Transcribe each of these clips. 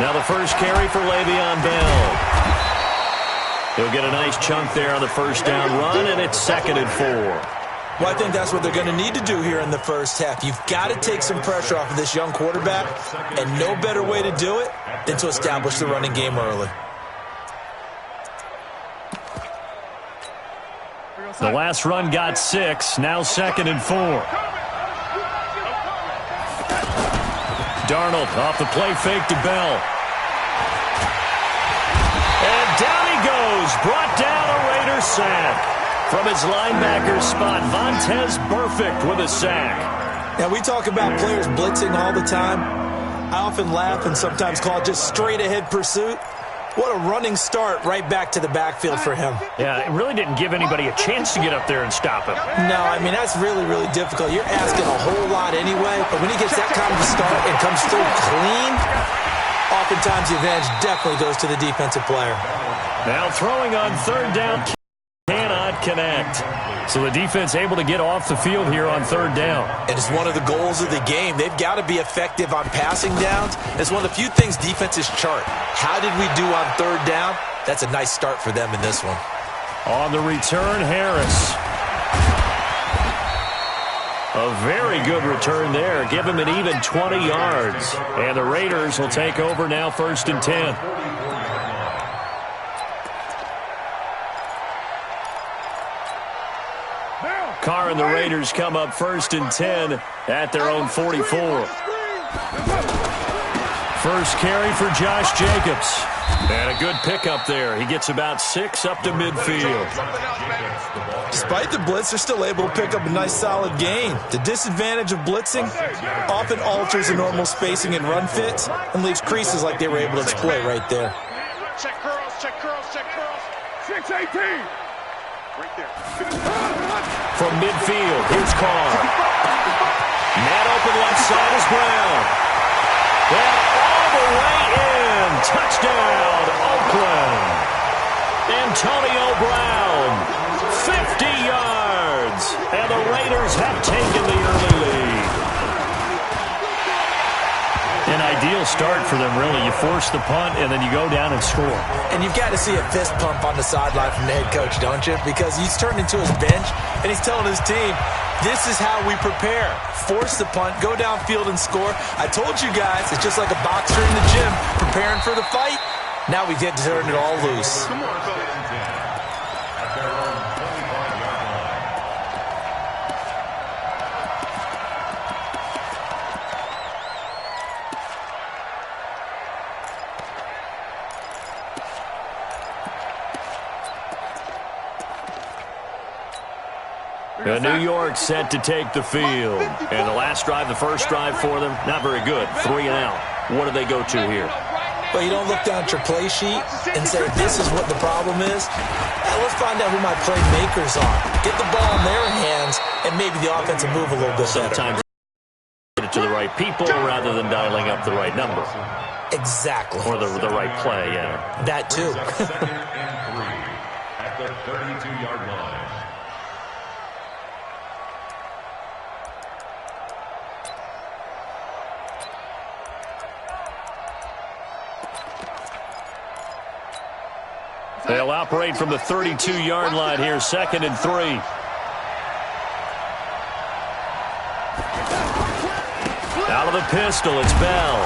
Now the first carry for Le'Veon Bell. He'll get a nice chunk there on the first down run, and it's 2nd and 4. Well, I think that's what they're going to need to do here in the first half. You've got to take some pressure off of this young quarterback, and no better way to do it than to establish the running game early. The last run got 6, now 2nd and 4. Darnold off the play fake to Bell. And down he goes, brought down a Raider sack. From his linebacker spot, Vontaze Burfict with a sack. Now, we talk about players blitzing all the time. I often laugh and sometimes call it just straight-ahead pursuit. What a running start right back to the backfield for him. Yeah, it really didn't give anybody a chance to get up there and stop him. No, I mean, that's really, really difficult. You're asking a whole lot anyway, but when he gets that kind of a start and comes through clean, oftentimes the advantage definitely goes to the defensive player. Now throwing on 3rd down. Cannot connect. So the defense able to get off the field here on 3rd down. And it's one of the goals of the game. They've got to be effective on passing downs. It's one of the few things defenses chart. How did we do on 3rd down? That's a nice start for them in this one. On the return, Harris. A very good return there. Give him an even 20 yards. And the Raiders will take over now 1st and 10. Carr and the Raiders come up 1st and 10 at their own 44. First carry for Josh Jacobs. And a good pickup there. He gets about 6 up to midfield. Despite the blitz, they're still able to pick up a nice solid gain. The disadvantage of blitzing often alters the normal spacing and run fits and leaves creases like they were able to exploit right there. Check curls, check curls, check curls. 618. Right there. From midfield, here's Carr. Net open left side is Brown. And all the way in. Touchdown, Oakland. Antonio Brown, 50 yards. And the Raiders have taken the early lead. An ideal start for them, really. You force the punt, and then you go down and score. And you've got to see a fist pump on the sideline from the head coach, don't you? Because he's turned into his bench, and he's telling his team, this is how we prepare. Force the punt, go downfield and score. I told you guys, it's just like a boxer in the gym preparing for the fight. Now we get to turn it all loose. New York set to take the field. And the last drive, the first drive for them, not very good. 3 and out. What do they go to here? Well, you don't look down at your play sheet and say, this is what the problem is. Let's find out who my playmakers are. Get the ball in their hands, and maybe the offense will move a little bit better. Sometimes get it to the right people rather than dialing up the right number. Exactly. Or the right play, yeah. That too. At the 32-yard line. They'll operate from the 32-yard line here, 2nd and 3. Out of the pistol, it's Bell.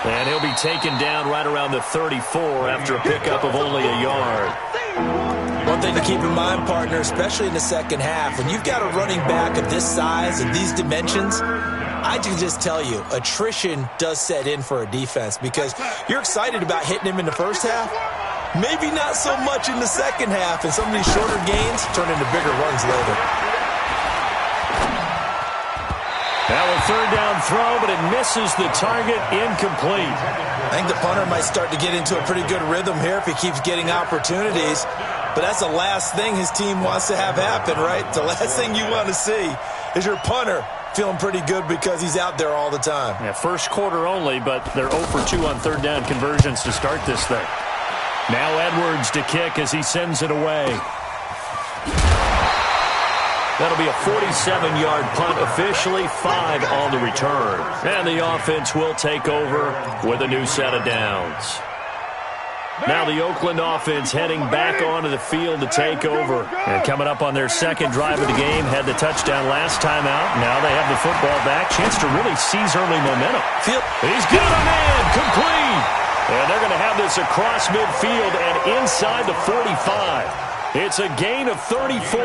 And he'll be taken down right around the 34 after a pickup of only a yard. One thing to keep in mind, partner, especially in the second half, when you've got a running back of this size and these dimensions, I can just tell you, attrition does set in for a defense because you're excited about hitting him in the first half. Maybe not so much in the second half, and some of these shorter gains turn into bigger runs later. Now a 3rd down throw, but it misses the target, incomplete. I think the punter might start to get into a pretty good rhythm here if he keeps getting opportunities. But that's the last thing his team wants to have happen, right? The last thing you want to see is your punter feeling pretty good because he's out there all the time. Yeah, first quarter only, but they're 0 for 2 on 3rd down conversions to start this thing. Now Edwards to kick as he sends it away. That'll be a 47-yard punt officially, 5 on the return. And the offense will take over with a new set of downs. Now the Oakland offense heading back onto the field to take over. And coming up on their second drive of the game, had the touchdown last time out. Now they have the football back. Chance to really seize early momentum. He's got a man, complete. And they're going to have this across midfield and inside the 45. It's a gain of 34.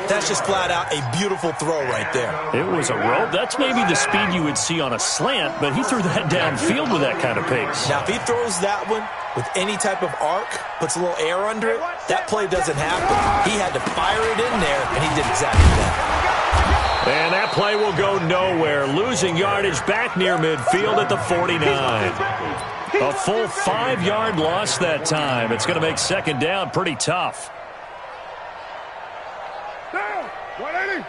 That's just flat out a beautiful throw right there. It was a rope. That's maybe the speed you would see on a slant, but he threw that downfield with that kind of pace. Now, if he throws that one with any type of arc, puts a little air under it, that play doesn't happen. He had to fire it in there, and he did exactly that. And that play will go nowhere. Losing yardage back near midfield at the 49. A full 5-yard loss that time. It's going to make second down pretty tough. Down. 180.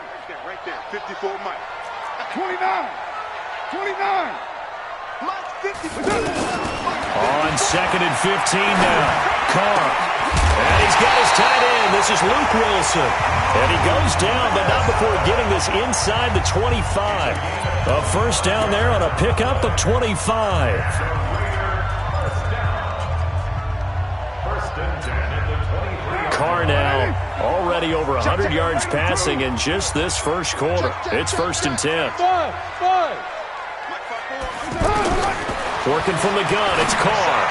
Right there. 54 Mike. 29. 29. Mike 50. On second and 15 now. Carr. And he's got his tight end. This is Luke Wilson. And he goes down, but not before getting this inside the 25. A first down there on a pickup of 25. Carr now already over 100 yards passing in just this first quarter. It's 1st and 10. Working from the gun, it's Carr.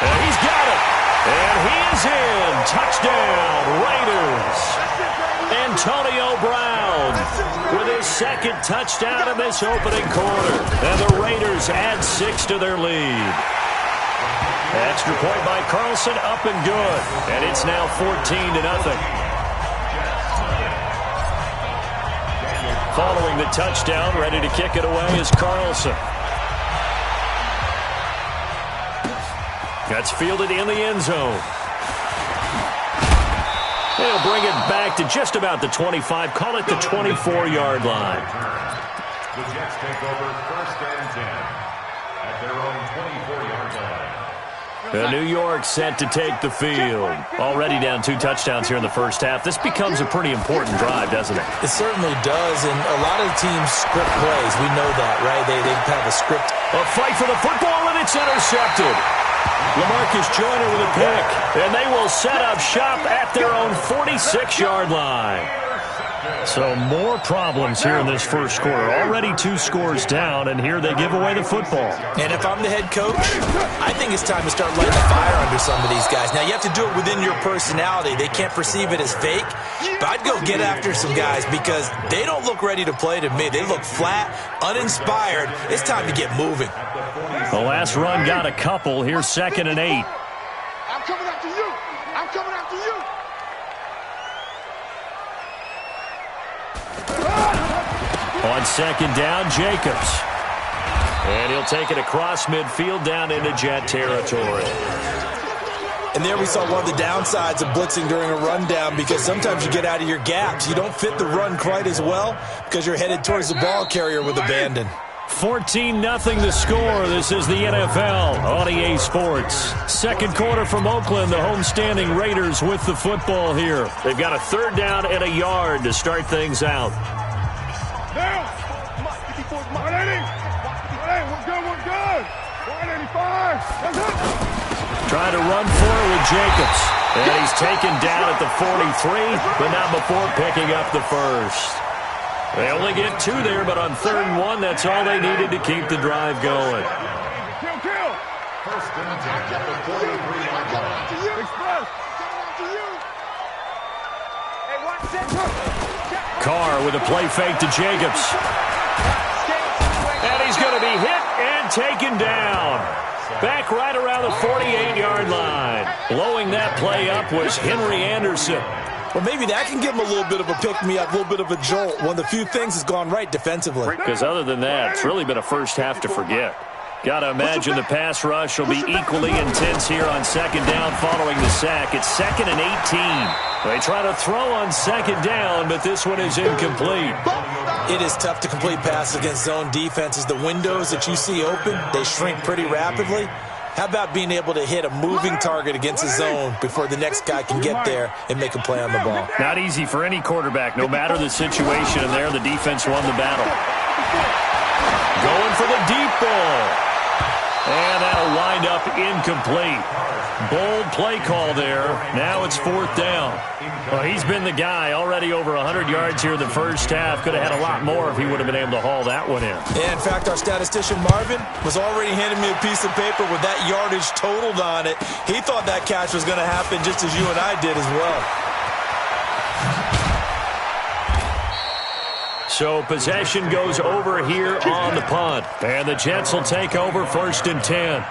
And he's got it. And he is in. Touchdown, Raiders. Antonio Brown with his second touchdown in this opening quarter. And the Raiders add 6 to their lead. Extra point by Carlson, up and good. And it's now 14-0. Following the touchdown, ready to kick it away is Carlson. That's fielded in the end zone. They'll bring it back to just about the 25. Call it the 24-yard line. The Jets take over 1st and 10 at their own 24-yard line. New York set to take the field. Already down 2 touchdowns here in the first half. This becomes a pretty important drive, doesn't it? It certainly does, and a lot of teams script plays. We know that, right? They have a script. A fight for the football, and it's intercepted. LaMarcus Joyner with a pick, and they will set up shop at their own 46-yard line. So more problems here in this first quarter. Already 2 scores down, and here they give away the football. And if I'm the head coach, I think it's time to start lighting a fire under some of these guys. Now, you have to do it within your personality. They can't perceive it as fake, but I'd go get after some guys because they don't look ready to play to me. They look flat, uninspired. It's time to get moving. The last run got a couple. Here's 2nd and 8. I'm coming after you. I'm coming after you. On second down, Jacobs. And he'll take it across midfield down into Jet territory. And there we saw one of the downsides of blitzing during a rundown because sometimes you get out of your gaps. You don't fit the run quite as well because you're headed towards the ball carrier with abandon. 14-0 the score. This is the NFL on EA Sports. Second quarter from Oakland. The homestanding Raiders with the football here. They've got a 3rd down and a yard to start things out. Down. 180. 180. We're good. 185. That's it. Trying to run for it with Jacobs. And he's taken down at the 43, but not before picking up the first. They only get 2 there, but on 3rd and 1, that's all they needed to keep the drive going. Kill. 1st and 10 at the 43-yard line. Express. Carr with a play fake to Jacobs. And he's going to be hit and taken down. Back right around the 48-yard line. Blowing that play up was Henry Anderson. Well, maybe that can give him a little bit of a pick-me-up, a little bit of a jolt. One of the few things that's gone right defensively. Because other than that, it's really been a first half to forget. Got to imagine the pass rush will be equally intense here on second down following the sack. It's 2nd and 18. They try to throw on second down, but this one is incomplete. It is tough to complete passes against zone defenses. The windows that you see open, they shrink pretty rapidly. How about being able to hit a moving target against his zone before the next guy can get there and make a play on the ball? Not easy for any quarterback, no matter the situation, and there the defense won the battle. Going for the deep ball. And that'll wind up incomplete. Bold play call there. Now it's 4th down. Well, he's been the guy. Already over 100 yards here in the first half. Could have had a lot more if he would have been able to haul that one in. Yeah, in fact, our statistician Marvin was already handing me a piece of paper with that yardage totaled on it. He thought that catch was going to happen just as you and I did as well. So possession goes over here on the punt. And the Jets will take over 1st and 10.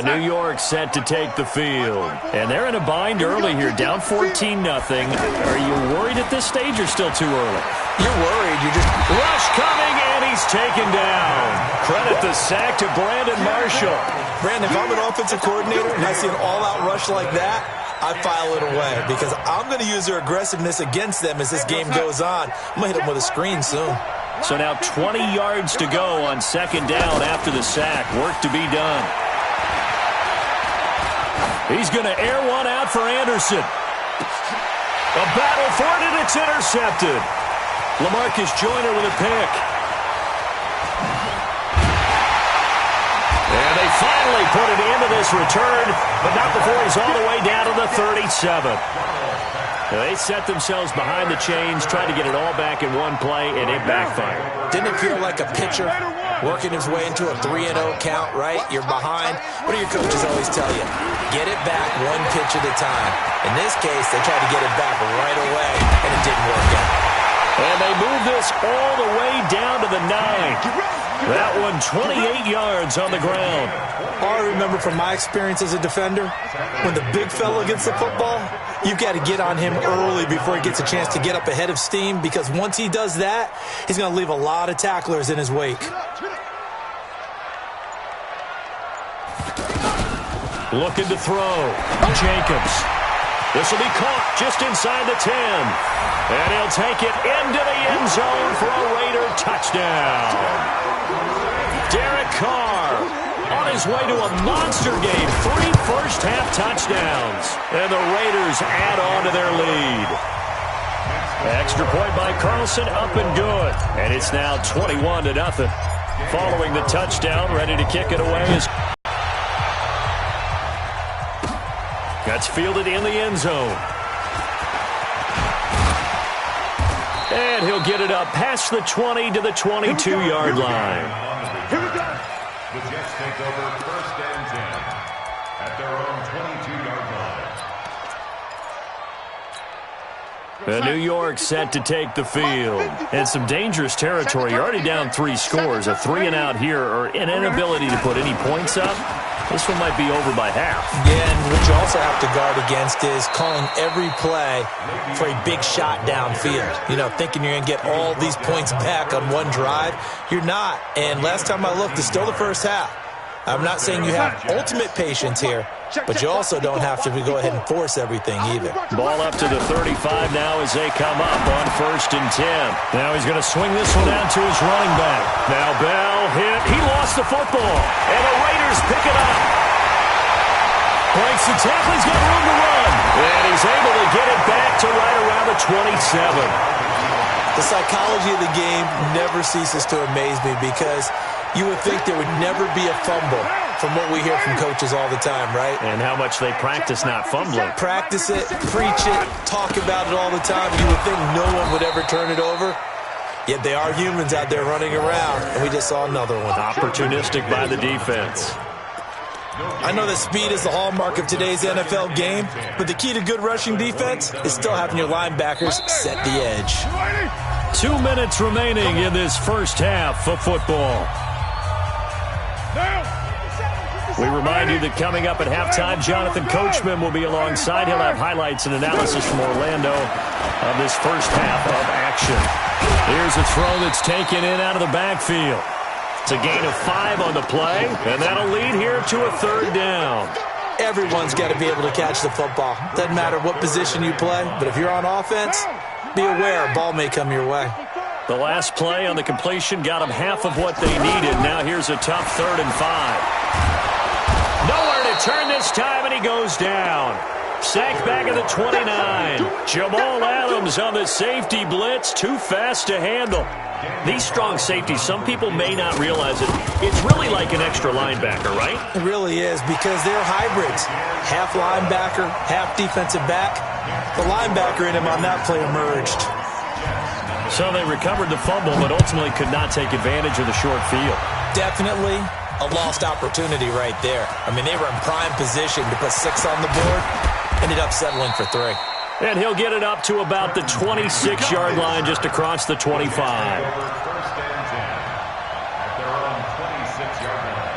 New York set to take the field. And they're in a bind early here, down 14-0. Are you worried at this stage or still too early? You're worried. You're just... Rush coming, and he's taken down. Credit the sack to Brandon Marshall. Brandon, if I'm an offensive coordinator and I see an all-out rush like that, I file it away because I'm going to use their aggressiveness against them as this game goes on. I'm going to hit them with a screen soon. So now 20 yards to go on 2nd down after the sack. Work to be done. He's going to air one out for Anderson. A battle for it, and it's intercepted. LaMarcus Joyner with a pick. And they finally put it into this return, but not before he's all the way down to the 37. They set themselves behind the chains, tried to get it all back in one play, and it backfired. Didn't it feel like a pitcher working his way into a 3-0 count, right? You're behind. What do your coaches always tell you? Get it back one pitch at a time. In this case, they tried to get it back right away, and it didn't work out. And they move this all the way down to the 9. That one 28 yards on the ground. All I remember from my experience as a defender, when the big fella gets the football, you've got to get on him early before he gets a chance to get up ahead of steam, because once he does that, he's going to leave a lot of tacklers in his wake. Looking to throw. Jacobs. This will be caught just inside the 10. And he'll take it into the end zone for a Raider touchdown. Derek Carr on his way to a monster game. 3 first-half touchdowns. And the Raiders add on to their lead. Extra point by Carlson, up and good. And it's now 21-0. Following the touchdown, ready to kick it away is... That's fielded in the end zone. And he'll get it up past the 20 to the 22-yard line. The Jets take over 1st and 10 at their own 22-yard line. New York set to take the field. And some dangerous territory. You're already down 3 scores. A 3-and-out here, or an inability to put any points up. This one might be over by half. Yeah, and what you also have to guard against is calling every play for a big shot downfield. You know, thinking you're going to get all these points back on one drive. You're not. And last time I looked, it's still the first half. I'm not saying you have ultimate patience here, but you also don't have to go ahead and force everything either. Ball up to the 35 now as they come up on 1st and 10. Now he's going to swing this one out to his running back. Now Bell hit. He lost the football. And the Raiders pick it up. Breaks the tackle. He's got room to run. And he's able to get it back to right around the 27. The psychology of the game never ceases to amaze me, because you would think there would never be a fumble from what we hear from coaches all the time, right? And how much they practice not fumbling. Practice it, preach it, talk about it all the time. You would think no one would ever turn it over. Yet they are humans out there running around, and we just saw another one. Opportunistic by the defense. I know that speed is the hallmark of today's NFL game, but the key to good rushing defense is still having your linebackers set the edge. 2 minutes remaining in this first half of football. We remind you that coming up at halftime, Jonathan Coachman will be alongside. He'll have highlights and analysis from Orlando of this first half of action. Here's a throw that's taken in out of the backfield. It's a gain of 5 on the play, and that'll lead here to a 3rd down. Everyone's got to be able to catch the football. Doesn't matter what position you play, but if you're on offense, be aware a ball may come your way. The last play on the completion got them half of what they needed. Now here's a tough 3rd and 5. Nowhere to turn this time, and he goes down. Sacked back at the 29. Jamal Adams on the safety blitz. Too fast to handle. These strong safeties, some people may not realize it. It's really like an extra linebacker, right? It really is, because they're hybrids. Half linebacker, half defensive back. The linebacker in him on that play emerged. So they recovered the fumble, but ultimately could not take advantage of the short field. Definitely a lost opportunity right there. I mean, they were in prime position to put 6 on the board. Ended up settling for 3. And he'll get it up to about the 26-yard line, just across the 25. First and 10 at their own 26-yard line.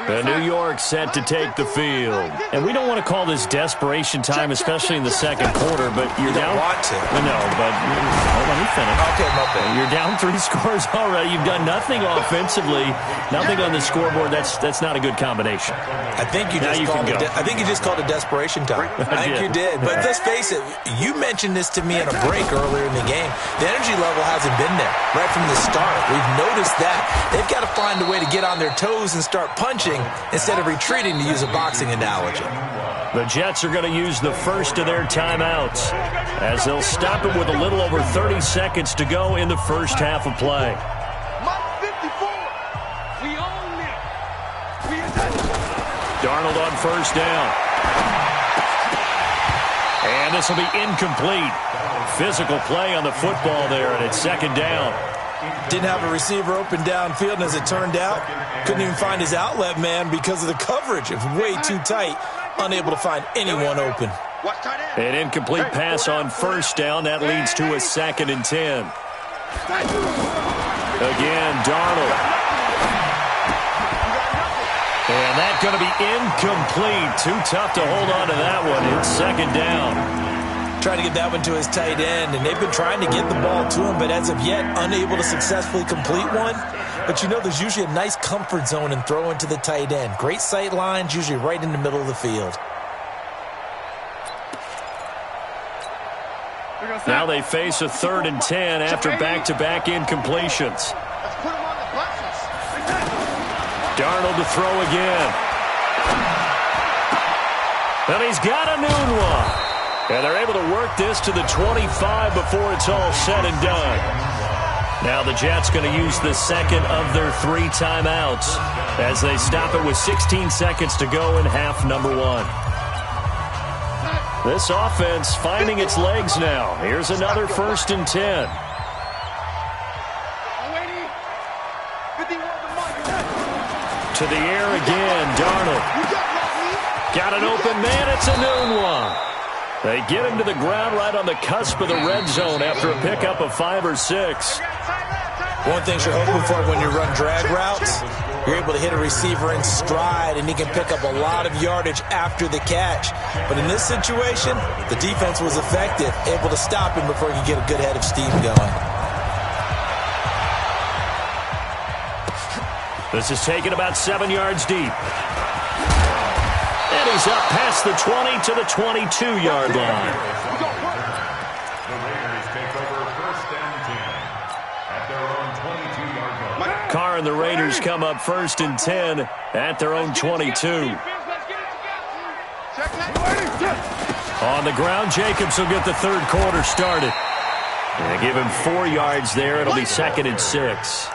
The New York set to take the field. And we don't want to call this desperation time, especially in the second quarter, but you're You down. don't want to. No, but let me finish. Okay, my bad. You're down 3 scores already. You've done nothing offensively, nothing on the scoreboard. That's not a good combination. I think you just called it desperation time. I think you did. But let's face it, you mentioned this to me in a break earlier in the game. The energy level hasn't been there right from the start. We've noticed that. They've got to find a way to get on their toes and start punching instead of retreating, to use a boxing analogy. The Jets are going to use the first of their timeouts as they'll stop it with a little over 30 seconds to go in the first half of play. Darnold on first down. And this will be incomplete. Physical play on the football there, and it's 2nd down. Didn't have a receiver open downfield, and as it turned out, couldn't even find his outlet man because of the coverage. It was way too tight, unable to find anyone open. An incomplete pass on first down. That leads to a 2nd and 10. Again, Darnold. And that's going to be incomplete. Too tough to hold on to that one. It's 2nd down. Trying to get that one to his tight end, and they've been trying to get the ball to him, but as of yet, unable to successfully complete one. But you know, there's usually a nice comfort zone in throwing to the tight end. Great sight lines, usually right in the middle of the field. Now they face a 3rd and 10 after back-to-back incompletions. Darnold to throw again. And he's got a noon one. And they're able to work this to the 25 before it's all said and done. Now the Jets going to use the second of their 3 timeouts as they stop it with 16 seconds to go in half number 1. This offense finding its legs now. Here's another 1st and 10. To the air again, Darnold. Got an open man, it's a noon one. They get him to the ground right on the cusp of the red zone after a pickup of 5 or 6. One thing you're hoping for when you run drag routes, you're able to hit a receiver in stride, and he can pick up a lot of yardage after the catch. But in this situation, the defense was effective, able to stop him before he could get a good head of steam going. This is taken about 7 yards deep. And he's up past the 20 to the 22-yard line. The Raiders take over 1st and 10 at their own 22-yard line. Carr and the Raiders come up 1st and 10 at their own 22. On the ground, Jacobs will get the 3rd quarter started. And give him 4 yards there. It'll be 2nd and 6.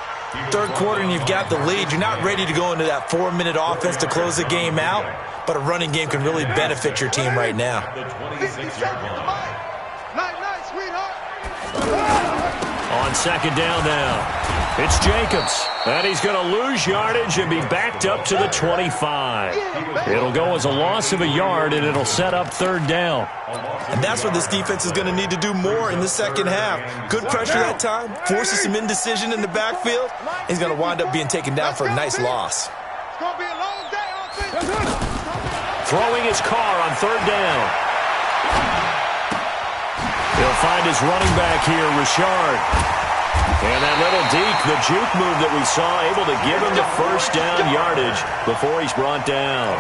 3rd quarter and you've got the lead. You're not ready to go into that 4-minute offense to close the game out, but a running game can really benefit your team right now. The 26-yard line. On 2nd down now, it's Jacobs. And he's going to lose yardage and be backed up to the 25. It'll go as a loss of a yard, and it'll set up 3rd down. And that's what this defense is going to need to do more in the second half. Good pressure that time, forces some indecision in the backfield. He's going to wind up being taken down for a nice loss. Throwing his Carr on 3rd down. He'll find his running back here, Richard. And that little deke, the juke move that we saw, able to give him the first down yardage before he's brought down.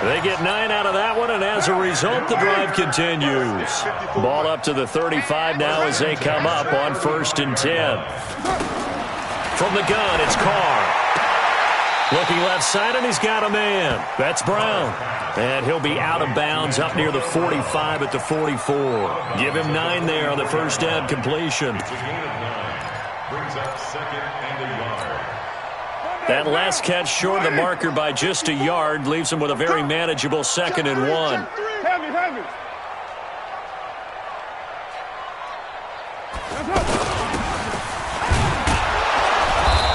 They get 9 out of that one, and as a result, the drive continues. Ball up to the 35 now as they come up on 1st and 10. From the gun, it's Carr. Looking left side, and he's got a man. That's Brown. And he'll be out of bounds up near the 45 at the 44. Give him 9 there on the first down completion. Brings up 2nd and a yard. That last catch short of the marker by just a yard leaves him with a very manageable 2nd and 1.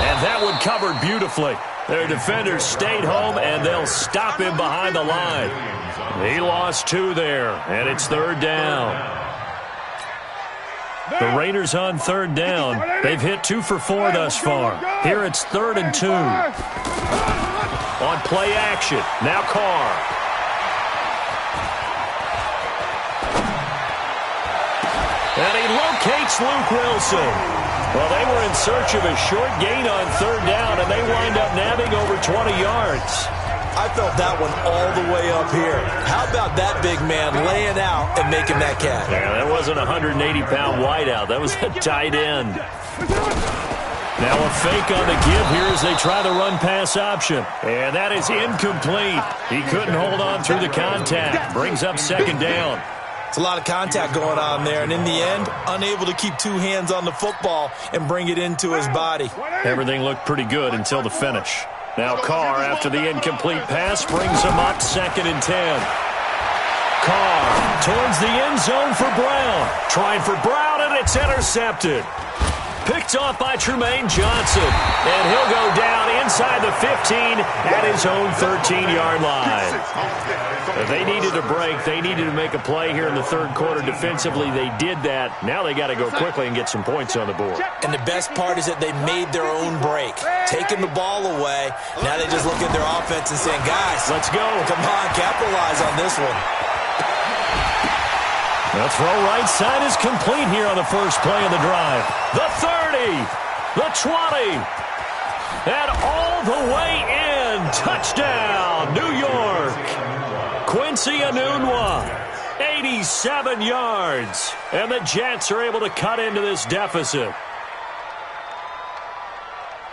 And that one covered beautifully. Their defenders stayed home, and they'll stop him behind the line. He lost 2 there, and it's 3rd down. The Raiders on 3rd down. They've hit 2 for 4 thus far. Here it's 3rd and 2. On play action, now Carr. And he locates Luke Wilson. Well, they were in search of a short gain on 3rd down, and they wind up nabbing over 20 yards. I felt that one all the way up here. How about that big man laying out and making that catch? Yeah, that wasn't a 180-pound wideout. That was a tight end. Now a fake on the give here as they try the run-pass option. And that is incomplete. He couldn't hold on through the contact. Brings up 2nd down. It's a lot of contact going on there, and in the end, unable to keep 2 hands on the football and bring it into his body. Everything looked pretty good until the finish. Now Carr, after the incomplete pass, brings him up 2nd and 10. Carr towards the end zone for Brown. Trying for Brown, and it's intercepted. Picked off by Tremaine Johnson. And he'll go down inside the 15 at his own 13-yard line. If they needed a break, they needed to make a play here in the 3rd quarter defensively. They did that. Now they got to go quickly and get some points on the board. And the best part is that they made their own break. Taking the ball away. Now they just look at their offense and saying, guys, let's go. Come on, capitalize on this one. The throw right side is complete here on the first play of the drive. The 30, the 20, and all the way in. Touchdown, New York. Quincy Enunwa, 87 yards. And the Jets are able to cut into this deficit.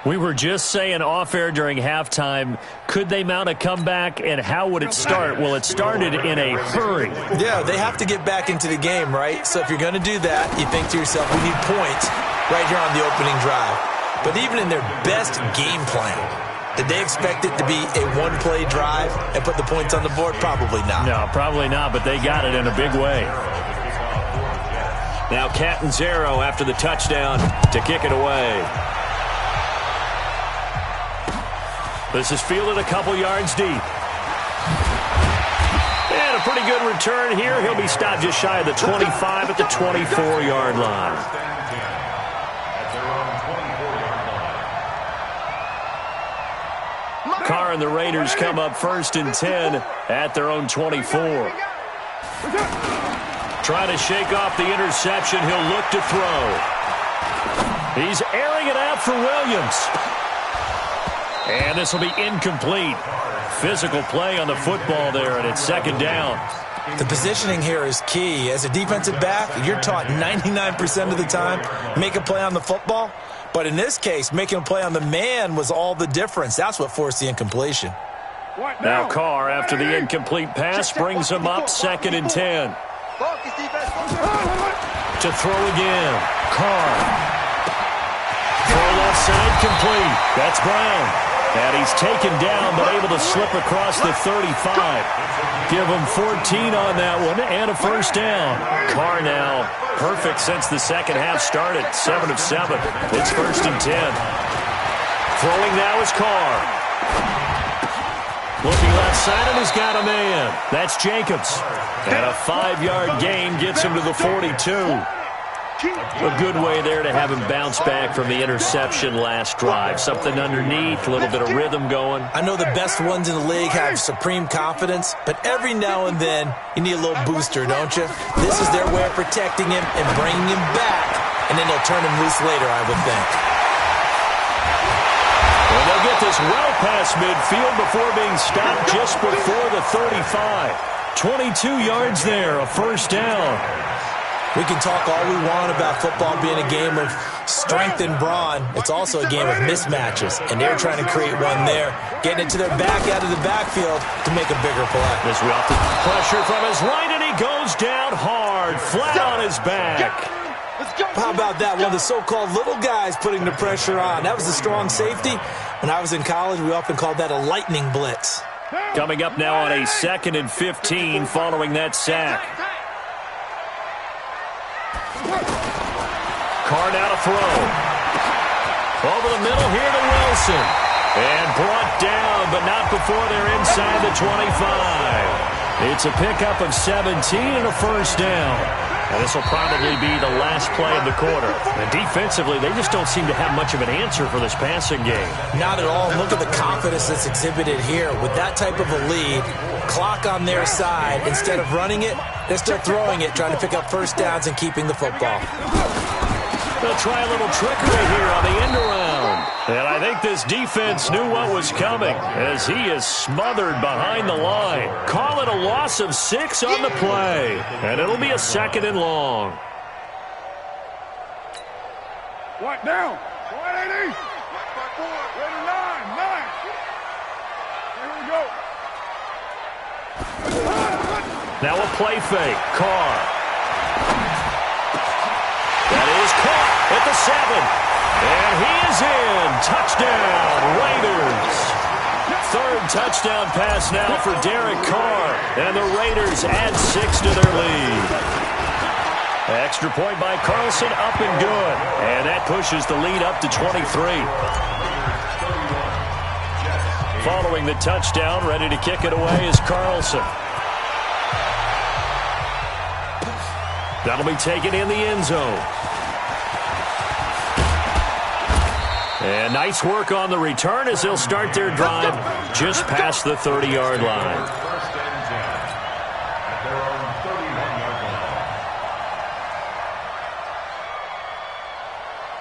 We were just saying off-air during halftime, could they mount a comeback, and how would it start? Well, it started in a hurry. Yeah, they have to get back into the game, right? So if you're going to do that, you think to yourself, we need points right here on the opening drive. But even in their best game plan, did they expect it to be a one-play drive and put the points on the board? Probably not. No, probably not, but they got it in a big way. Now Catanzaro after the touchdown to kick it away. This is fielded a couple yards deep. And a pretty good return here. He'll be stopped just shy of the 25 at the 24-yard line. Carr and the Raiders come up 1st and 10 at their own 24. Trying to shake off the interception. He'll look to throw. He's airing it out for Williams. And this will be incomplete. Physical play on the football there, and it's 2nd down. The positioning here is key. As a defensive back, you're taught 99% of the time, make a play on the football. But in this case, making a play on the man was all the difference. That's what forced the incompletion. Now Carr, after the incomplete pass, brings him up 2nd and 10. To throw again. Carr. Throw left side complete. That's Brown. And he's taken down, but able to slip across the 35. Give him 14 on that one, and a first down. Carr now perfect since the second half started. 7 of 7. It's 1st and 10. Throwing now is Carr. Looking left side, and he's got a man. That's Jacobs. And a 5-yard gain gets him to the 42. A good way there to have him bounce back from the interception last drive. Something underneath, a little bit of rhythm going. I know the best ones in the league have supreme confidence, but every now and then you need a little booster, don't you? This is their way of protecting him and bringing him back and then they'll turn him loose later, I would think. And they'll get this well past midfield before being stopped just before the 35. 22 yards there, a first down. We can talk all we want about football being a game of strength and brawn. It's also a game of mismatches, and they're trying to create one there, getting it to their back out of the backfield to make a bigger play. This route to pressure from his right, and he goes down hard, flat on his back. How about that? One of the so-called little guys putting the pressure on. That was a strong safety. When I was in college, we often called that a lightning blitz. Coming up now on a 2nd and 15 following that sack. Carr now to throw. Over the middle here to Wilson. And brought down, but not before they're inside the 25. It's a pickup of 17 and a first down. And this will probably be the last play of the quarter. And defensively, they just don't seem to have much of an answer for this passing game. Not at all. Look at the confidence that's exhibited here. With that type of a lead, clock on their side, instead of running it, they're still throwing it, trying to pick up first downs and keeping the football. They'll try a little trickery here on the end around. And I think this defense knew what was coming as he is smothered behind the line. Call it a loss of 6 on the play. And it'll be a 2nd and long. What down? 180. Ready, 9. Here we go. Now a play fake. Carr. That is caught at the 7. And he is in. Touchdown, Raiders. 3rd touchdown pass now for Derek Carr. And the Raiders add 6 to their lead. Extra point by Carlson, up and good. And that pushes the lead up to 23. Following the touchdown, ready to kick it away is Carlson. That'll be taken in the end zone. And nice work on the return as they'll start their drive just past the 30-yard line. First and 10 at their own 31-yard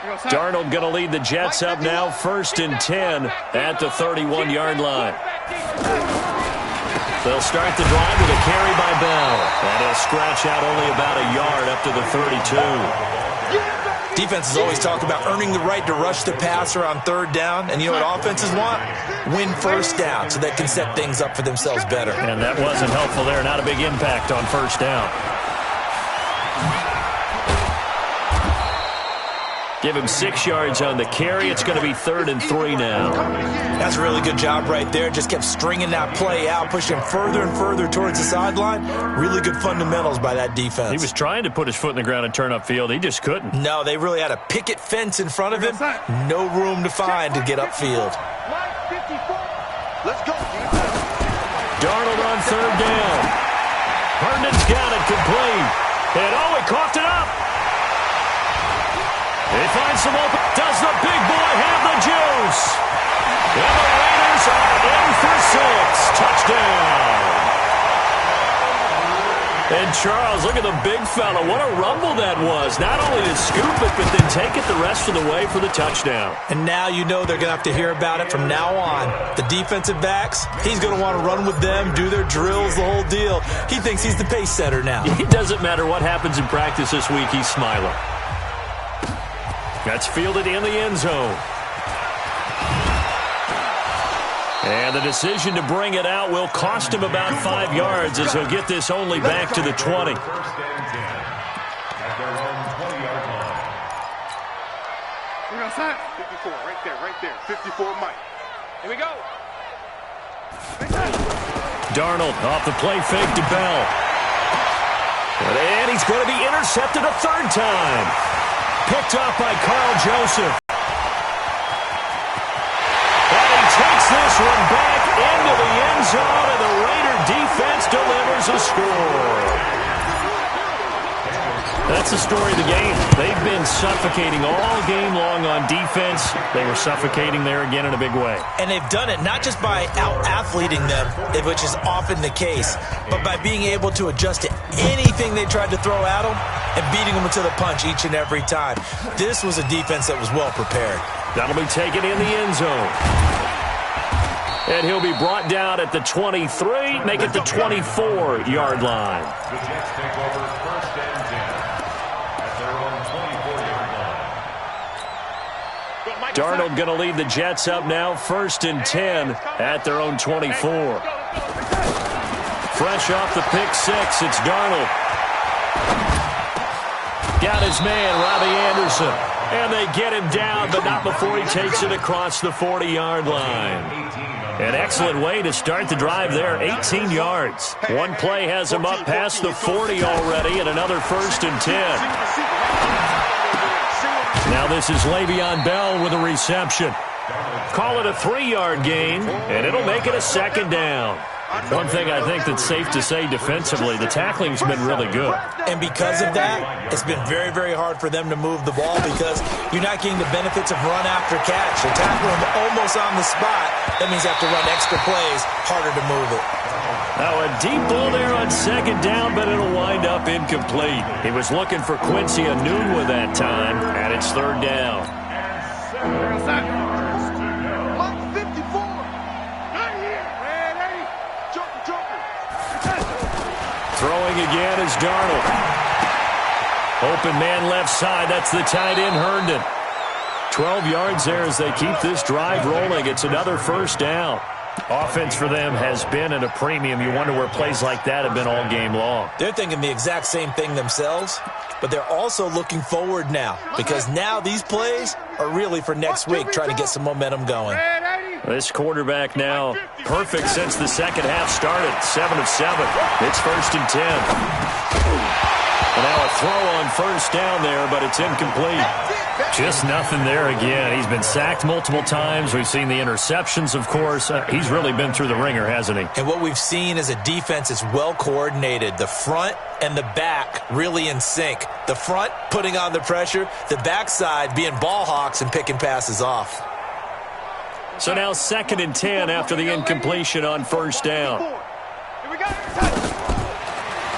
line. Darnold going to lead the Jets up now, 1st and 10 at the 31-yard line. They'll start the drive with a carry by Bell. And he'll scratch out only about a yard up to the 32. Defenses always talk about earning the right to rush the passer on 3rd down. And you know what offenses want? Win first down so they can set things up for themselves better. And that wasn't helpful there. Not a big impact on first down. Give him 6 yards on the carry. It's going to be 3rd and 3 now. That's a really good job right there. Just kept stringing that play out, pushing further and further towards the sideline. Really good fundamentals by that defense. He was trying to put his foot in the ground and turn upfield. He just couldn't. No, they really had a picket fence in front of him. No room to find to get upfield. Let's go. Darnold on 3rd down. Herndon's got it complete. And he coughed it up. He finds some open. Does the big boy have the juice? And the Raiders are in for 6. Touchdown. And Charles, look at the big fella. What a rumble that was. Not only to scoop it, but then take it the rest of the way for the touchdown. And now you know they're going to have to hear about it from now on. The defensive backs, he's going to want to run with them, do their drills, the whole deal. He thinks he's the pace setter now. It doesn't matter what happens in practice this week. He's smiling. That's fielded in the end zone. And the decision to bring it out will cost him about 5 yards as he'll get this only back to the 20. 1st and 10 at their own 20-yard line. We're outside. 54, right there. 54, Mike. Here we go. Darnold off the play fake to Bell. And he's going to be intercepted a 3rd time. Picked off by Carl Joseph. And he takes this one back into the end zone, and the Raider defense delivers a score. That's the story of the game. They've been suffocating all game long on defense. They were suffocating there again in a big way. And they've done it not just by out-athleting them, which is often the case, but by being able to adjust to anything they tried to throw at them and beating them to the punch each and every time. This was a defense that was well prepared. That'll be taken in the end zone. And he'll be brought down at the 23, make it the 24-yard line. The Jets take over first and 10 at their own 24-yard line. Darnold going to lead the Jets up now, first and 10 at their own 24. Fresh off the pick six, it's Darnold. Got his man, Robbie Anderson. And they get him down, but not before he takes it across the 40-yard line. An excellent way to start the drive there, 18 yards. One play has him up past the 40 already, and another first and 10. Now this is Le'Veon Bell with a reception. Call it a 3-yard gain, and it'll make it a second down. One thing I think that's safe to say defensively, the tackling's been really good. And because of that, it's been very, very hard for them to move the ball because you're not getting the benefits of run after catch. They tackle them almost on the spot. That means you have to run extra plays, harder to move it. Now a deep ball there on second down, but it'll wind up incomplete. He was looking for Quincy Enunwa that time, and it's third down. Throwing again is Darnold. Open man left side. That's the tight end, Herndon. 12 yards there as they keep this drive rolling. It's another first down. Offense for them has been at a premium. You wonder where plays like that have been all game long. They're thinking the exact same thing themselves, but they're also looking forward now because now these plays are really for next week, trying to get some momentum going. This quarterback now perfect since the second half started. 7 of 7. It's first and 10. And now a throw on first down there, but it's incomplete. Just nothing there again. He's been sacked multiple times. We've seen the interceptions, of course. He's really been through the ringer, hasn't he? And what we've seen is a defense that's well coordinated. The front and the back really in sync. The front putting on the pressure. The backside being ball hawks and picking passes off. So now second and 10 after the incompletion on first down.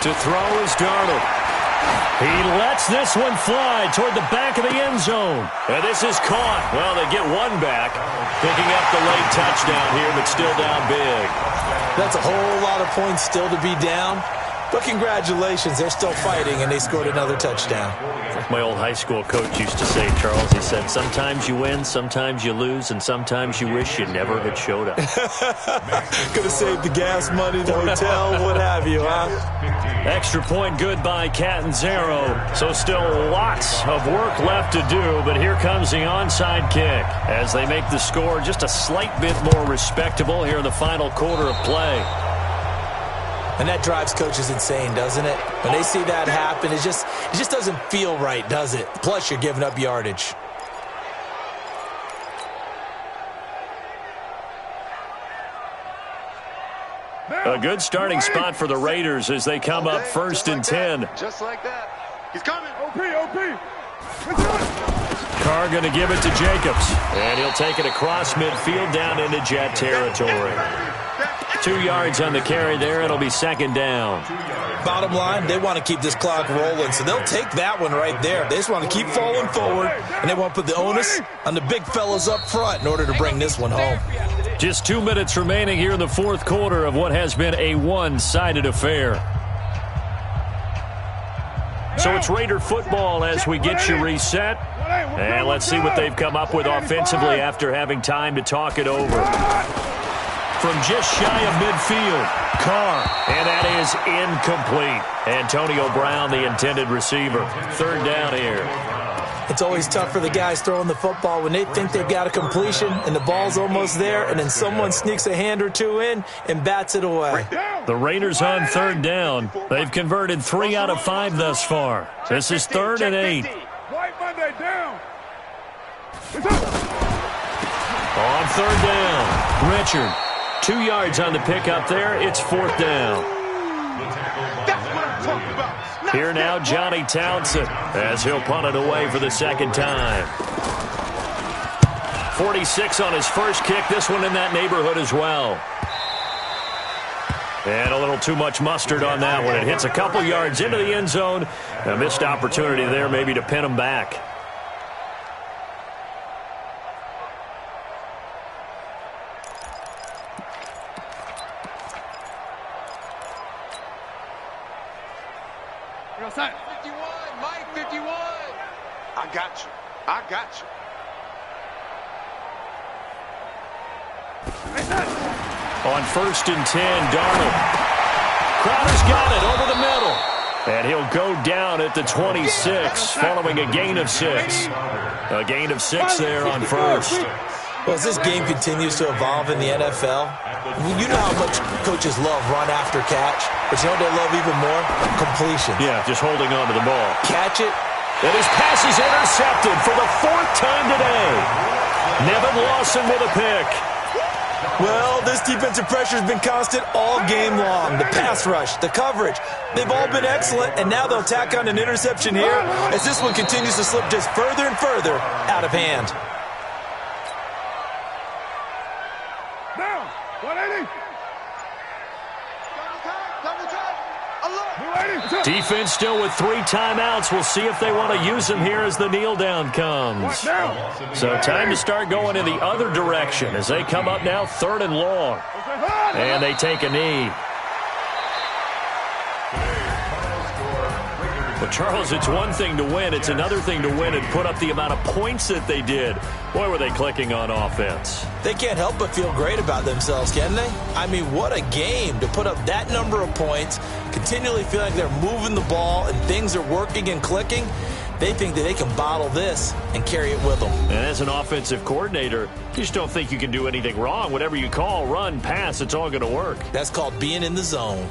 To throw is Darnold. He lets this one fly toward the back of the end zone. And this is caught. Well, they get one back, picking up the late touchdown here, but still down big. That's a whole lot of points still to be down. But congratulations, they're still fighting, and they scored another touchdown. Like my old high school coach used to say, Charles, he said, sometimes you win, sometimes you lose, and sometimes you wish you never had showed up. Could have saved the gas money, the hotel, what have you, huh? Extra point good by Catanzaro. So still lots of work left to do, but here comes the onside kick as they make the score just a slight bit more respectable here in the final quarter of play. And that drives coaches insane, doesn't it? When they see that happen, it just doesn't feel right, does it? Plus, you're giving up yardage. A good starting spot for the Raiders as they come up first and 10. Just like that. He's coming. OP. Carr going to give it to Jacobs. And he'll take it across midfield down into Jet territory. 2 yards on the carry there. It'll be second down. Bottom line, they want to keep this clock rolling, so they'll take that one right there. They just want to keep falling forward, and they want to put the onus on the big fellas up front in order to bring this one home. Just 2 minutes remaining here in the fourth quarter of what has been a one-sided affair. So it's Raider football as we get you reset. And let's see what they've come up with offensively after having time to talk it over. From just shy of midfield, Carr, and that is incomplete. Antonio Brown, the intended receiver. Third down here. It's always tough for the guys throwing the football when they think they've got a completion and the ball's almost there, and then someone sneaks a hand or two in and bats it away. The Raiders on third down. They've converted 3 out of 5 thus far. This is 3rd and 8. On third down, Richard. 2 yards on the pickup there. It's 4th down. what I'm talking about. Here now, Johnny Townsend, as he'll punt it away for the second time. 46 on his first kick. This one in that neighborhood as well. And a little too much mustard on that one. It hits a couple yards into the end zone. A missed opportunity there maybe to pin him back. You're outside. 51, Mike, 51. I got you. I got you. On 1st and 10, Darnold. Crowder's got it over the middle. And he'll go down at the 26 following a gain of 6. A gain of 6 there on 1st. Well, as this game continues to evolve in the NFL, you know how much coaches love run after catch, but you know what they love even more? Completion. Yeah, just holding on to the ball. Catch it. And his pass is intercepted for the 4th time today. Nevin Lawson with a pick. Well, this defensive pressure has been constant all game long. The pass rush, the coverage, they've all been excellent, and now they'll tack on an interception here as this one continues to slip just further and further out of hand. Down. 180. Defense still with 3 timeouts. We'll see if they want to use them here as the kneel down comes. So time to start going in the other direction as they come up now 3rd and long. And they take a knee. Well, Charles, it's one thing to win. It's another thing to win and put up the amount of points that they did. Boy, were they clicking on offense. They can't help but feel great about themselves, can they? I mean, what a game to put up that number of points, continually feel like they're moving the ball and things are working and clicking. They think that they can bottle this and carry it with them. And as an offensive coordinator, you just don't think you can do anything wrong. Whatever you call, run, pass, it's all going to work. That's called being in the zone.